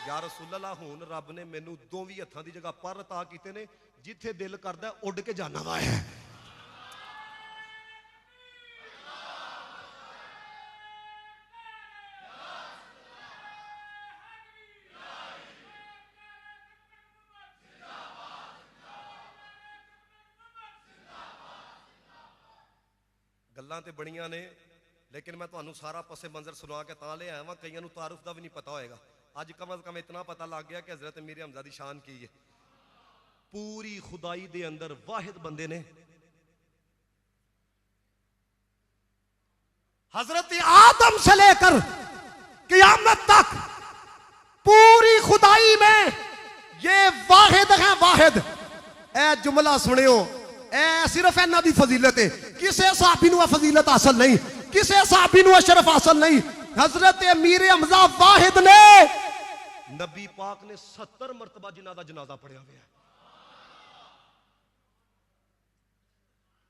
या रसूल अल्लाह हुन रब ने मैनू दोवी हत्थां दी जगह पर अता कीते ने, जिथे दिल करदा उड़ के जाना वा है। गल्लां ते बड़ियां ने, लेकिन मैं तुहानू सारा पसे मंजर सुना के तां ले आया वां, कईयां नू तारुफ दा भी नहीं पता होएगा। अज कम अज कम इतना पता लग गया कि हजरत मीर हमजा दी शान की है। पूरी खुदाई दे अंदर वाहिद बंदे ने, हजरत आदम से लेकर क़यामत तक पूरी खुदाई में ये वाहिद है, वाहिद। ए जुमला सुनियो, ए सिर्फ इन्हां दी फजीलत है, किसी सहाबी नू फजीलत हासिल नहीं, किसी सहाबी नू अशरफ हासिल नहीं। हजरत मीर हमजा वाहिद ने, नबी पाक ने 70 मरतबा जिन्हां दा जनाजा पढ़िया हुआ है।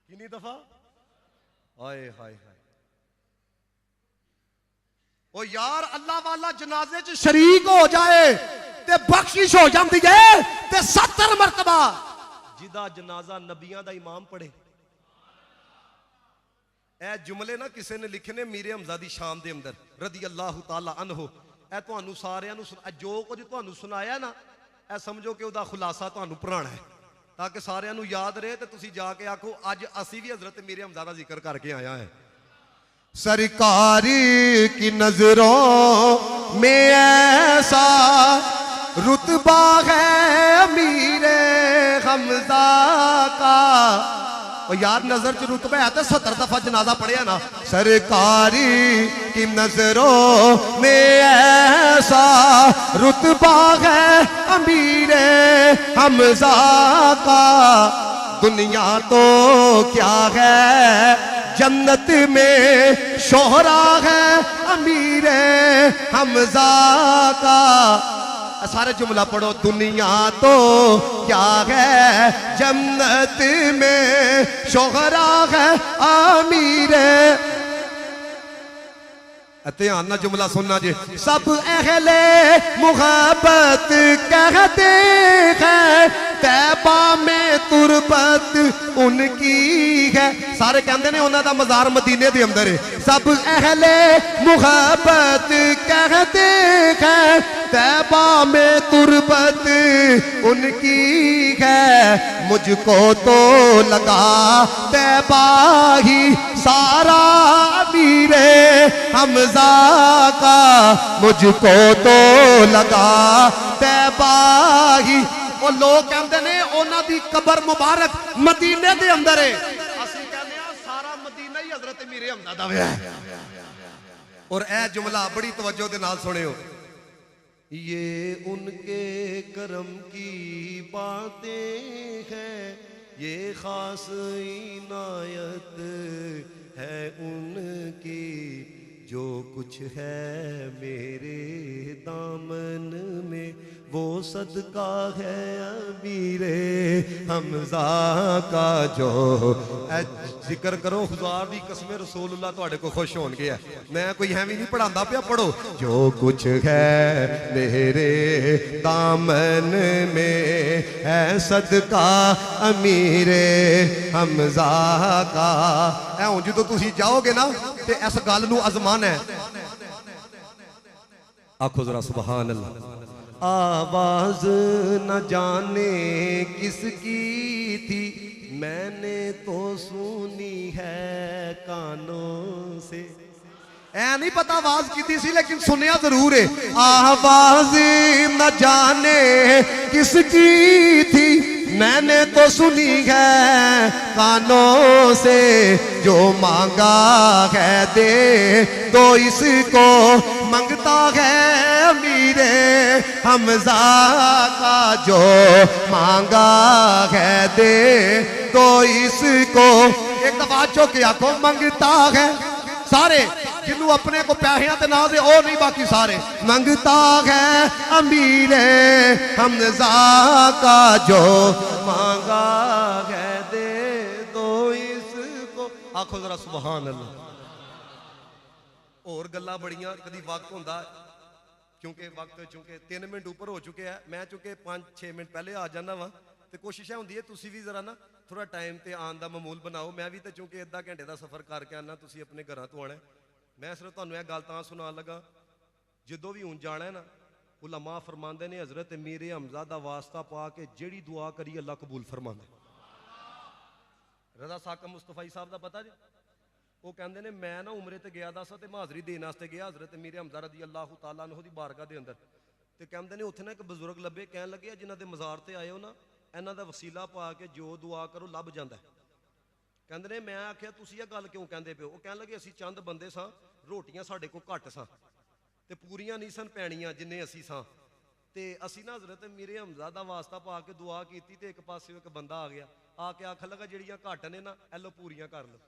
कितनी दफा? हाय हाय हाय। ओ यार, अल्लाह वाला जनाजे च शरीक हो जाए ते बख्शिश हो जाती है, ते 70 मरतबा जिदा जनाजा नबियां दा इमाम पढ़े। ए जुमले ना किसी ने लिखे ने मीर हमजा दी शान दे अंदर रदी अल्लाह तआला अन्हु। ए तुहानू सारियां नू जो कुछ तुहानू सुनाया ना, ए समझो कि उहदा खुलासा तुहानू पढ़ाना है, ताकि सारियां नू याद रहे ते तुसी जाके आखो अज असी भी हजरत मीर हमजा दा जिक्र करके आया है। सरकारी की नजरों में ऐसा रुतबा है मीरे हमजा का। और यार नजर च रुतबा है तो 70 दफा जनाजा पढ़िया ना। सरकारी की नजरों में ऐसा रुतबा है अमीरे हमजा का। दुनिया तो क्या है जन्नत में शोहरा है अमीरे हमजा का। सारे जुमला पढ़ो। दुनिया तो क्या है जन्नत में शोहरा है अमीरे। ध्यान ना जुमला सुनना जी। सब अहले मुहब्बत कहते हैं तैबा में तुरबत उनकी है। सारे कहते ने उन्होंने मजार मदीने दे अंदर है। सब अहले मुहब्बत कहते हैं तैबा में तुरबत उनकी है। मुझको तो लगा तैबा ही सारा अमीरे हमजा का। मुझको तो लगा तैबा ही। वो लोग कहते ने उन्हां दी कबर मुबारक मदीने दे अंदर है। असीं कहने आ सारा मदीना ही हजरत मीरे हमजा दा है। और ए जुमला बड़ी तवज्जो दे नाल सुनियो। ये उनके करम की बातें हैं, ये खास इनायत है उनकी। जो कुछ है मेरे दामन में वो सदका है अमीरे हमजा का। जो जिक्र करो हुज़ार दी कसमे रसूलुल्लाह तुहाडे को खुश होन गया। मैं कोई हैवी नहीं पढ़ांदा पिया, पढ़ो। जो कुछ है मेरे दामन में है सदका अमीरे हमजा का। ऐ हुण जो तुसी जाओगे ना ते इस गल नू अजमाना है। आखो जरा सुभान अल्लाह। आवाज न जाने किसकी थी मैंने तो सुनी है कानों से। ऐ नहीं पता आवाज की सी लेकिन सुनिया जरूर है। आवाज न जाने किसकी थी, मैंने तो सुनी है कानों से, जो मांगा है दे तो इसको, मांगता है मीरे हमजा का, जो मांगा है दे तो इसको। एक दफा चौके आखो, मांगता है सारे जिन्हों अपने को पैसियां ते ना दे ओ नहीं, बाकी सारे मंगता है अमीरे हमजा का, जो मांगा है दे दो इसको। आखो जरा सुभान अल्लाह। और गल्लां बड़ियां, कदी वक्त होंदा क्योंकि वक्त चूंकि 3 मिनट ऊपर हो चुके हैं, मैं चूंकि 5-6 मिनट पहले आ जाना वा, तो कोशिश होंदी है तुसी भी जरा ना थोड़ा टाइम ते आन दा मामूल बनाओ। मैं भी तो चूंकि अद्धा घंटे का सफर करके आना, तुसी अपने घरों तो आना। मैं सिर्फ तुहानू यह गल तां सुना लगा, जदों भी हुण जाना है ना, उलमा फरमांदे ने हजरत मीरे हमजा दा वास्ता पा के जेड़ी दुआ करी अल्लाह कबूल फरमांदा। रजा साकम मुस्तफाई साहब का पता जी, वो कहते हैं मैं ना उमरे ते गया सा, तो मैं हाजरी देने वास्ते गया हजरत मीरे हमजा रदी अल्लाह तआला अन्हु दी बारगाह दे अंदर। तो कहते हैं उत्थे ना एक बजुर्ग लभे, कहन लगे जिन्हां दे मज़ार ते आए हो ना, इन्हां दा वसीला पा के जो दुआ करो लभ जांदा है। कहते ने मैं आख्या तुसी यह गल क्यों कहते पे हो? कह लगे असी चंद बंदे सां, रोटियां साडे को घट सा ते पूरियां नहीं सन पैणियां जिन्ने असी सां, ते असी ना हजरत मीरे हमजा दा वास्ता पा के दुआ की, ते एक पासे एक बंदा आ गया, आके आखन लगा जिहड़ियां घट ने ना एलो पूरियां कर लो।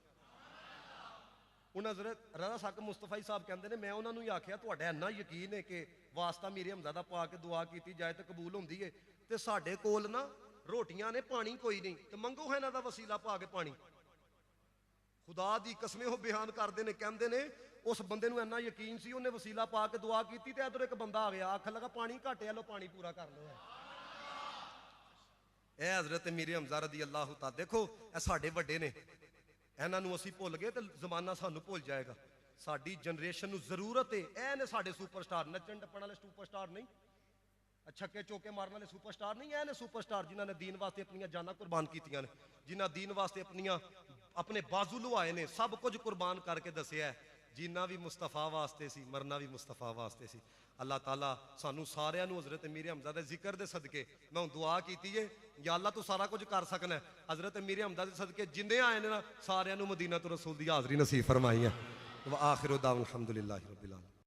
हुण हजरत रज़ा साकम मुस्तफाई साहब कहते हैं मैं उन्होंने ही आख्या तुहाडा इन्ना यकीन है कि वास्ता मीरे हमजा दा पा के दुआ की जाए तो कबूल होंदी है, ते साडे कोल ना रोटियां ने पानी कोई नहीं, तो मंगो है इन्हां दा वसीला पा के पानी। खुदा दी कसमें वो बयान करते हैं, कहते ने उस बंदे नूं इन्ना यकीन सी, उन्हें वसीला पा के दुआ की, ते इधर एक बंदा आ गया, आखन लगा पानी घट है, लो पानी पूरा कर लो। ए हजरत मीरे हमजा रदी अल्लाह तआला, देखो ए साडे वड्डे ने, इन्हां नूं असीं भुल गए तो जमाना सानू भुल जाएगा। साडी जनरेशन नूं जरूरत है, ए ने साडे सुपरस्टार, नचन टप्पण वाले सुपरस्टार नहीं, छक्के चौके मारने वाले सुपरस्टार नहीं, ऐ ने सुपरस्टार जिन्होंने दीन वास्ते अपनी जाना कुर्बान कीतियां ने, जिन्हां दीन वास्ते अपने बाजू लुआए ने, सब कुछ कुर्बान करके दसिया है। जीना भी मुस्तफा वास्ते सी, मरना भी मुस्तफा वास्ते सी। अल्लाह ताला सानू सारियां नूं हजरत मीरे हमजा दे जिक्र दे सदके मैं हुण दुआ कीती है, या अल्लाह तू सारा कुछ कर सकना है। हजरत मीरे हमजा दे सदके जिन्ने आए ने ना, सारियां नूं मदीना तो रसूल दी हाज़री नसीब फरमाई है। व आखिरु दावना अल्हम्दुलिल्लाह।